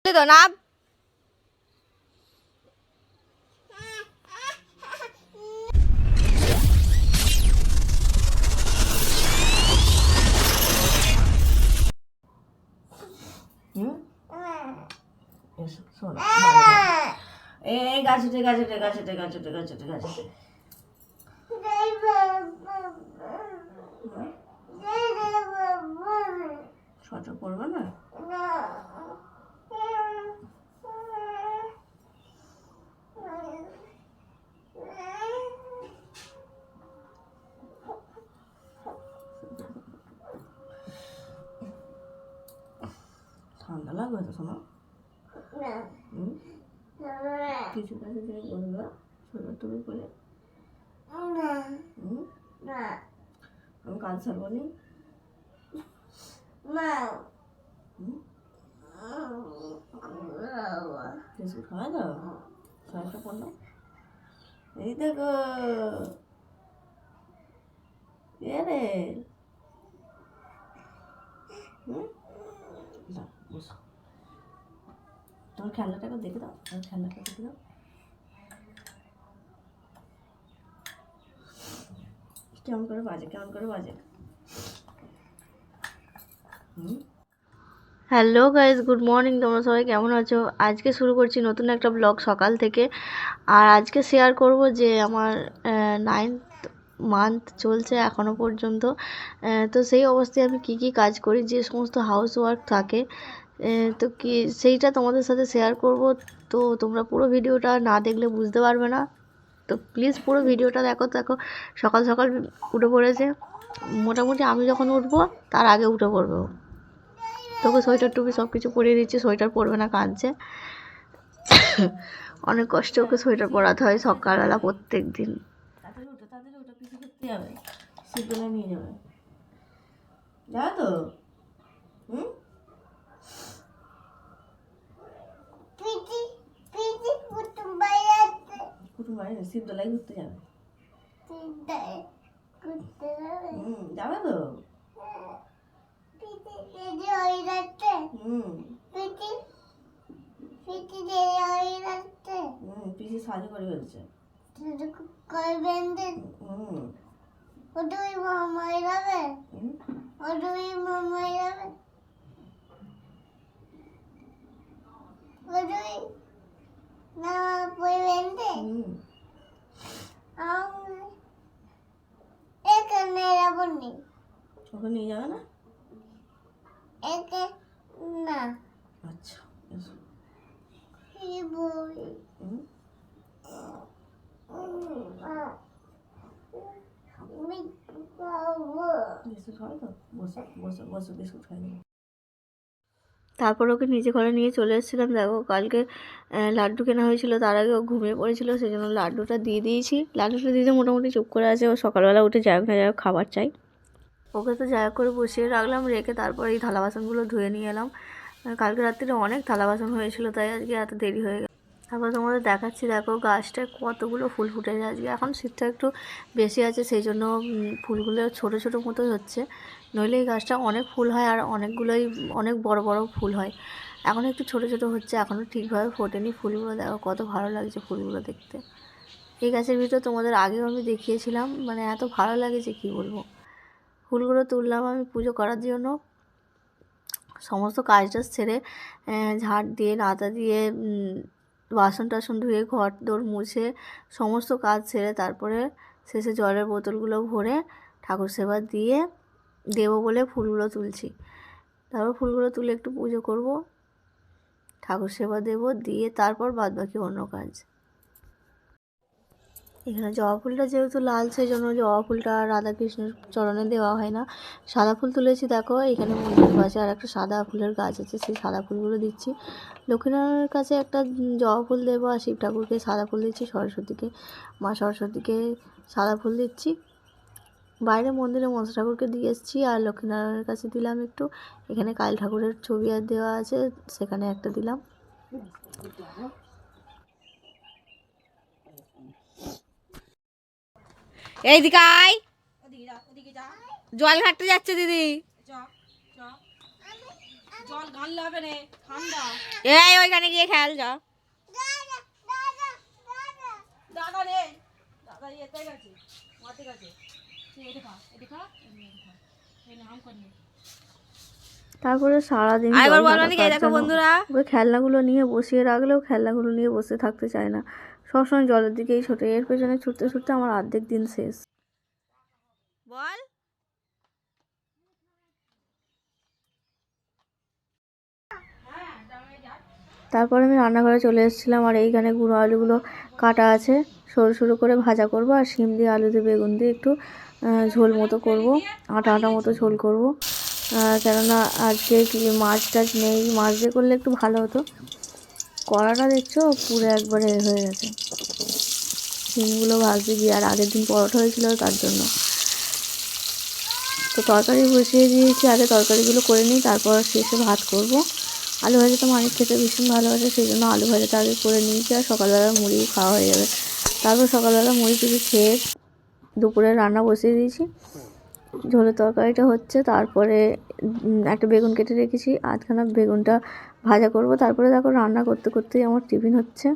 তো নাম এই গাছে ঠিক আছে ঠিক আছে ঠিক আছে ঠিক আছে ঠিক আছে ছটা পড়বে না ঠান্ডা লাগবে তো শোনো কিছু কাছে থেকে বলবে শোনো তুমি বলে আমি কাজ ছাড়বো নি বিস্কুট খাওয়া দাও ছয়টা পড়লো এই দেখো এ রে বসো তোমার খেলনাটাকে দেখে দাও আমার খেলনাটা দেখে দাও কেমন করে বাজে কেমন করে বাজে হ্যালো গাইজ গুড মর্নিং তোমরা সবাই কেমন আছো আজকে শুরু করছি নতুন একটা ব্লগ সকাল থেকে আর আজকে শেয়ার করব যে আমার 9th মান্থ চলছে এখনও পর্যন্ত তো সেই অবস্থায় আমি কি কাজ করি যে সমস্ত হাউস ওয়ার্ক থাকে তো কি সেইটা তোমাদের সাথে শেয়ার করব তো তোমরা পুরো ভিডিওটা না দেখলে বুঝতে পারবে না তো প্লিজ পুরো ভিডিওটা দেখো সকাল সকাল উঠে পড়েছে মোটামুটি আমি যখন উঠবো তার আগে উঠে পড়বো তোকে সোয়েটার টুপি সব কিছু পরিয়ে দিচ্ছি সোয়েটার পরবে না কাঁদছে অনেক কষ্ট ওকে সোয়েটার পরাতে হয় সকালবেলা প্রত্যেক দিন নিয়ে যাবে যা তো শিবদোলায় ঘুরতে যাবে যাবে তো পিসি সাজু করে ফেলছে ওকে নিয়ে যাবে না না আচ্ছা তারপর ওকে নিচে ঘরে নিয়ে চলে এসেছিলাম দেখো কালকে লাড্ডু কেনা হয়েছিল তার আগে ও ঘুমিয়ে পড়েছিল সেই জন্য লাড্ডুটা দিয়ে দিয়েছি লাড্ডুটা দিতে মোটামুটি চুপ করে আছে ও সকালবেলা উঠে যাই না যাই খাবার চাই ওকে তো যাই করে বসিয়ে রাখলাম রেখে তারপর এই থালা বাসনগুলো ধুয়ে নিয়ে এলাম কালকে রাত্রিরে অনেক থালা বাসন হয়েছিল তাই আজকে এত দেরি হয়ে গেল তারপর তোমাদের দেখাচ্ছি দেখো গাছটায় কতগুলো ফুল ফুটেছে আজকে এখন শীতটা একটু বেশি আছে সেই জন্য ফুলগুলো ছোটো ছোটো মতোই হচ্ছে নইলে এই গাছটা অনেক ফুল হয় আর অনেকগুলোই অনেক বড় বড় ফুল হয় এখন একটু ছোটো ছোটো হচ্ছে এখনও ঠিকভাবে ফোটেনি ফুলগুলো দেখো কত ভালো লাগছে ফুলগুলো দেখতে এই গাছের ভিতর তোমাদের আগেও আমি দেখিয়েছিলাম মানে এত ভালো লাগে যে কী বলবো ফুলগুলো তুললাম আমি পুজো করার জন্য সমস্ত কাজটা সেরে ঝাড় দিয়ে নাতা দিয়ে বাসন টাসন ধুয়ে ঘর দোর মুছে সমস্ত কাজ সেরে তারপরে শেষে জলের বোতলগুলো ভরে ঠাকুর সেবা দিয়ে দেবো বলে ফুলগুলো তুলছি তারপর ফুলগুলো তুলে একটু পুজো করব ঠাকুর সেবা দেবো দিয়ে তারপর বাদবাকি অন্য কাজ এখানে জবা ফুলটা যেহেতু লাল সেই জন্য জবা ফুলটা রাধাকৃষ্ণের চরণে দেওয়া হয় না সাদা ফুল তুলেছি দেখো এখানে মন্দির পাশে আর একটা সাদা ফুলের গাছ আছে সেই সাদা ফুলগুলো দিচ্ছি লক্ষ্মীনারায়ণের কাছে একটা জবা ফুল দেবো আর শিব ঠাকুরকে সাদা ফুল দিচ্ছি সরস্বতীকে মা সরস্বতীকে সাদা ফুল দিচ্ছি বাইরে মন্দিরে মনসা ঠাকুরকে দিয়ে এসেছি, আর লক্ষ্মীনারায়ণের কাছে দিলাম একটু। এখানে কালী ঠাকুরের ছবি আর দেওয়া আছে, সেখানে একটা দিলাম। এইদিকে আয়, জল ঘাটতে যাচ্ছে দিদি। জল ঘাটলে হবে না, ঠান্ডা। এই ওইখানে গিয়ে খেল যা। দাদা রে, দাদা এতে গেছে, মাঠে গেছে। তারপরে সারাদিন বন্ধুরা ওই খেলনাগুলো নিয়ে বসিয়ে রাখলেও খেলনাগুলো নিয়ে বসে থাকতে চায় না, সবসময় জলের দিকেই ছোটে। এর পেছনে ছুটতে ছুটতে আমার অর্ধেক দিন শেষ। বল। তারপরে আমি রান্নাঘরে চলে এসেছিলাম, আর এইখানে গুঁড়ো আলুগুলো কাটা আছে, সরু সরু করে ভাজা করব, আর শিম দিয়ে আলু দিয়ে বেগুন দিয়ে একটু ঝোল মতো করব, আটা আটা মতো ঝোল করব। কেননা আজকে মাছ টাছ নেই, মাছ দিয়ে করলে একটু ভালো হতো। কড়াটা দেখছো পুরো একবারে হয়ে গেছে। শিমগুলো ভাজতে গিয়ে, আর আগের দিন পরোটা হয়েছিল তার জন্য। তো তরকারি বসিয়ে দিয়েছি, আগে তরকারিগুলো করে নিই, তারপর শেষে ভাত করব। আলু ভাজা তো মানিক খেতে ভীষণ ভালোবাসে, সেই জন্য আলু ভাজাটা আগে করে নিয়েছি, আর সকালবেলা মুড়ি খাওয়া হয়ে যাবে। তারপর সকালবেলা মুড়ি টুড়ি খেয়ে দুপুরে রান্না বসিয়ে দিয়েছি। ঝোলের তরকারিটা হচ্ছে, তারপরে একটা বেগুন কেটে রেখেছি, আধখানা বেগুনটা ভাজা করব। তারপরে দেখো রান্না করতে করতেই আমার টিফিন হচ্ছে।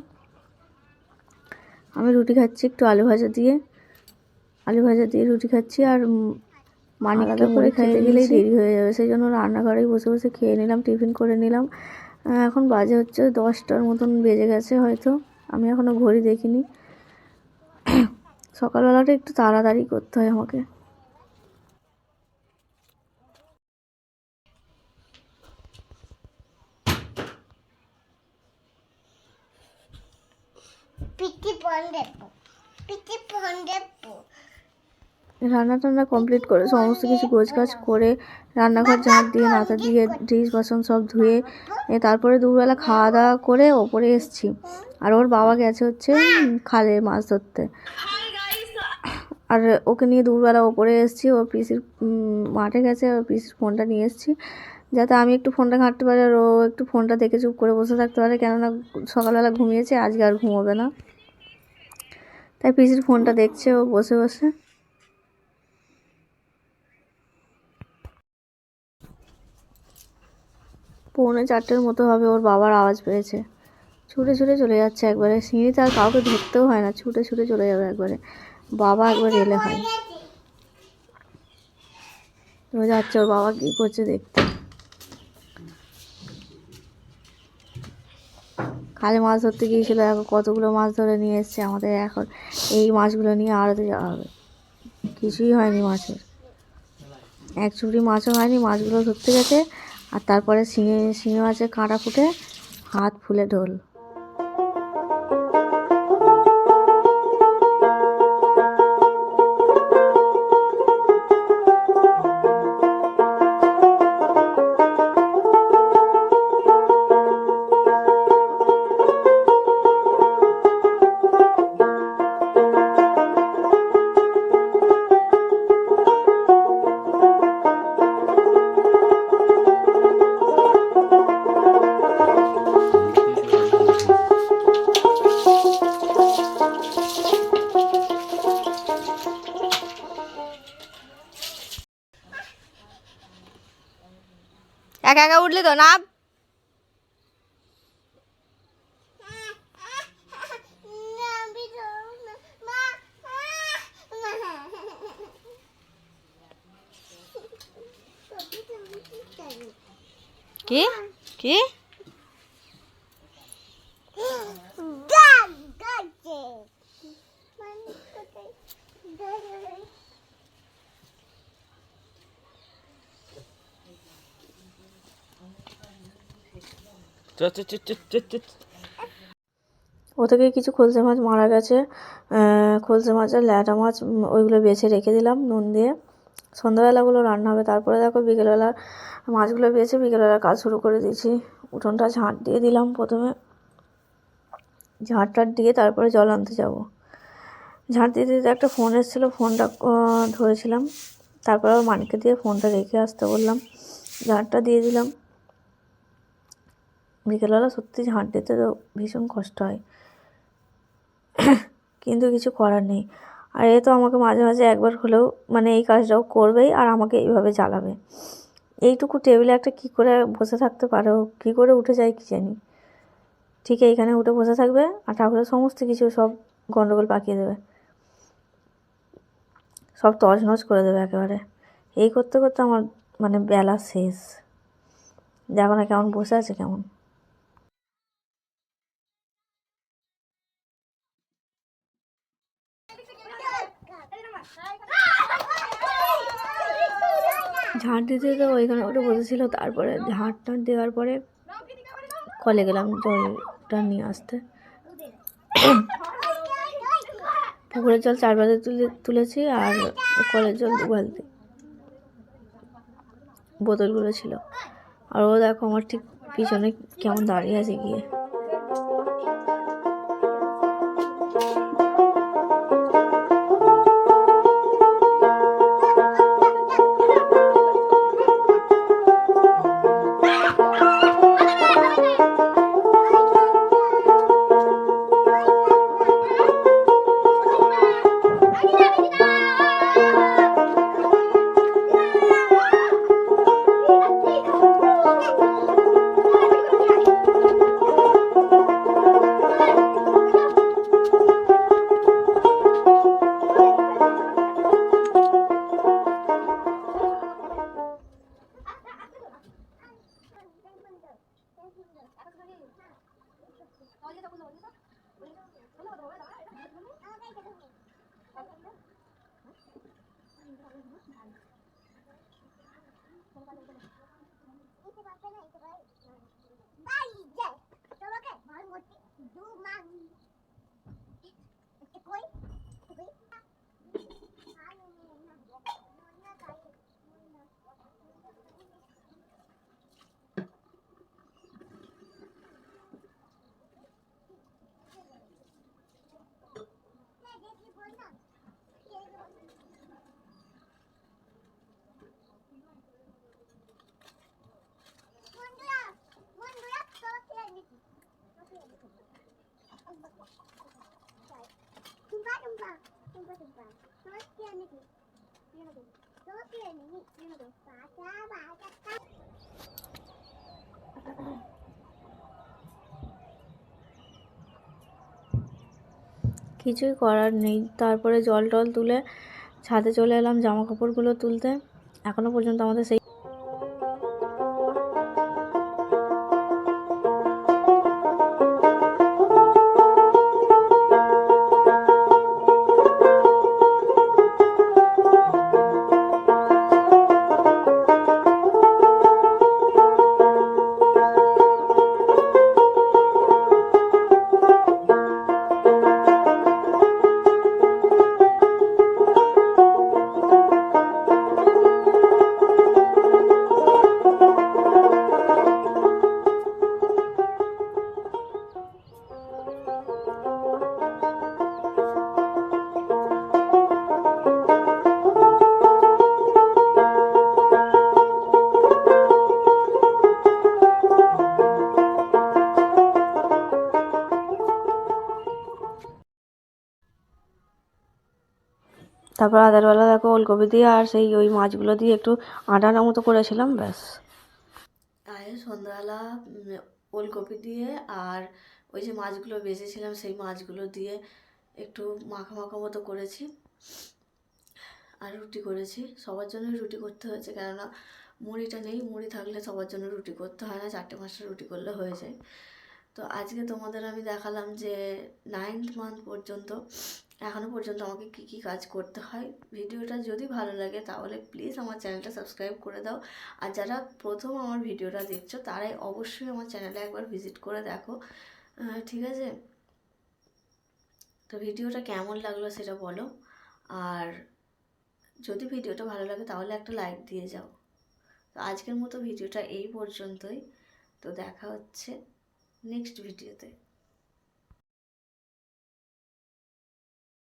আমি রুটি খাচ্ছি একটু আলু ভাজা দিয়ে রুটি খাচ্ছি, আর মানিককে করে খেতে গেলেই দেরি হয়ে যাবে, সেই জন্য রান্নাঘরেই বসে বসে খেয়ে নিলাম, টিফিন করে নিলাম। এখন বাজে হচ্ছে 10টার মতন বেজে গেছে হয়তো, আমি এখনও ঘড়ি দেখিনি। সকালবেলাটা একটু তাড়াতাড়ি করতে হয় আমাকে। রান্না টান্না কমপ্লিট করে সমস্ত কিছু গোছগাছ করে রান্নাঘর ঝাঁট দিয়ে নাতা দিয়ে ডিশ বাসন সব ধুয়ে তারপরে দুপুরবেলা খাওয়া দাওয়া করে ওপরে এসেছি। আর ওর বাবা গেছে হচ্ছে খালে মাছ ধরতে, আর ওকে নিয়ে দুপুরবেলা ওপরে এসেছি। ও পিসির মাঠে গেছে, ওর পিসির ফোনটা নিয়ে এসেছি যাতে আমি একটু ফোনটা ঘাঁটতে পারি, আর ও একটু ফোনটা দেখে চুপ করে বসে থাকতে পারে, কেননা সকালবেলা ঘুমিয়েছে, আজকে আর ঘুমোবে না। তাই পিসির ফোনটা দেখছে ও বসে বসে। পৌনে 4টের মতো হবে, ওর বাবার আওয়াজ পেয়েছে, ছুটে ছুটে চলে যাচ্ছে একবারে। সিঁড়িতে আর কাউকে ধরতেও হয় না, ছুটে ছুটে চলে যাবে একবারে, বাবা একবার এলে হয়। তো যাচ্ছে ওর বাবা কী করছে দেখতে। খালে মাছ ধরতে গিয়েছিল, এখন কতগুলো মাছ ধরে নিয়ে এসছে আমাদের। এখন এই মাছগুলো নিয়ে আড়তে যাওয়া হবে, কিছুই হয়নি মাছের, এক চুড়ি মাছও হয়নি। মাছগুলো ধরতে গেছে, আর তারপরে শিঙে মাছের কাঁটা ফুটে হাত ফুলে ঢোল। একা একা উঠলে তো নাম। কি কি ও থেকে কিছু খলসে মাছ মারা গেছে, খলসে মাছ আর ল্যাটা মাছ, ওইগুলো বেছে রেখে দিলাম নুন দিয়ে। সন্ধ্যাবেলাগুলো রান্না হবে। তারপরে দেখো বিকেলবেলা মাছগুলো বেছে বিকেলবেলা কাজ শুরু করে দিয়েছি। উঠোনটা ঝাঁট দিয়ে দিলাম প্রথমে, ঝাঁট টাট দিয়ে তারপরে জল আনতে যাব। ঝাঁট দিতে দিতে একটা ফোন এসেছিলো, ফোনটা ধরেছিলাম। তারপর আবার মানিককে দিয়ে ফোনটা রেখে আসতে বললাম, ঝাঁটটা দিয়ে দিলাম। বিকেলবেলা সত্যি ঝাঁট দিতে তো ভীষণ কষ্ট হয়, কিন্তু কিছু করার নেই। আর এ তো আমাকে মাঝে মাঝে একবার হলেও মানে এই কাজটাও করবেই, আর আমাকে এইভাবে জ্বালাবে। এইটুকু টেবিলে একটা কী করে বসে থাকতে পারে, ও কী করে উঠে যায় কী জানি। ঠিক এইখানে উঠে বসে থাকবে আর ঠাকুরের সমস্ত কিছু সব গন্ডগোল পাকিয়ে দেবে, সব তছনছ করে দেবে একেবারে। এই করতে করতে আমার মানে বেলা শেষ। দেখো না কেমন বসে আছে, কেমন। ঝাঁট দিতে তো ওইখানে উঠে বসেছিল। তারপরে ঝাঁট টাঁট দেওয়ার পরে কলে গেলাম জলটা নিয়ে আসতে। পুকুরের জল 4 বালতি তুলেছি, আর কলের জল 2 বালতি। বোতলগুলো ছিল। আর ও দেখো আমার ঠিক পিছনে কেমন দাঁড়িয়ে আছে গিয়ে। কিছুই করার নেই। তারপরে জল টল তুলে ছাদে চলে এলাম জামা কাপড়গুলো তুলতে। এখনও পর্যন্ত আমাদের সেই তারপর রাতেরবেলা দেখো ওলকপি দিয়ে আর সেই ওই মাছগুলো দিয়ে একটু আটার মতো করেছিলাম, ব্যাস। তাই সন্ধ্যাবেলা ওলকপি দিয়ে আর ওই যে মাছগুলো বেঁচেছিলাম সেই মাছগুলো দিয়ে একটু মাখা মাখা মতো করেছি, আর রুটি করেছি। সবার জন্য রুটি করতে হয়েছে, কেননা মুড়িটা নেই। মুড়ি থাকলে সবার জন্য রুটি করতে হয় না, 4-5টা রুটি করলে হয়ে যায়। তো আজকে তোমাদের আমি দেখালাম যে 9th মান্থ পর্যন্ত এখনও পর্যন্ত আমাকে কী কী কাজ করতে হয়। ভিডিওটা যদি ভালো লাগে তাহলে প্লিজ আমার চ্যানেলটা সাবস্ক্রাইব করে দাও। আর যারা প্রথম আমার ভিডিওটা দেখছো তারাই অবশ্যই আমার চ্যানেলে একবার ভিজিট করে দেখো, ঠিক আছে? তো ভিডিওটা কেমন লাগলো সেটা বলো, আর যদি ভিডিওটা ভালো লাগে তাহলে একটা লাইক দিয়ে যাও। তো আজকের মতো ভিডিওটা এই পর্যন্তই। তো দেখা হচ্ছে নেক্সট ভিডিওতে।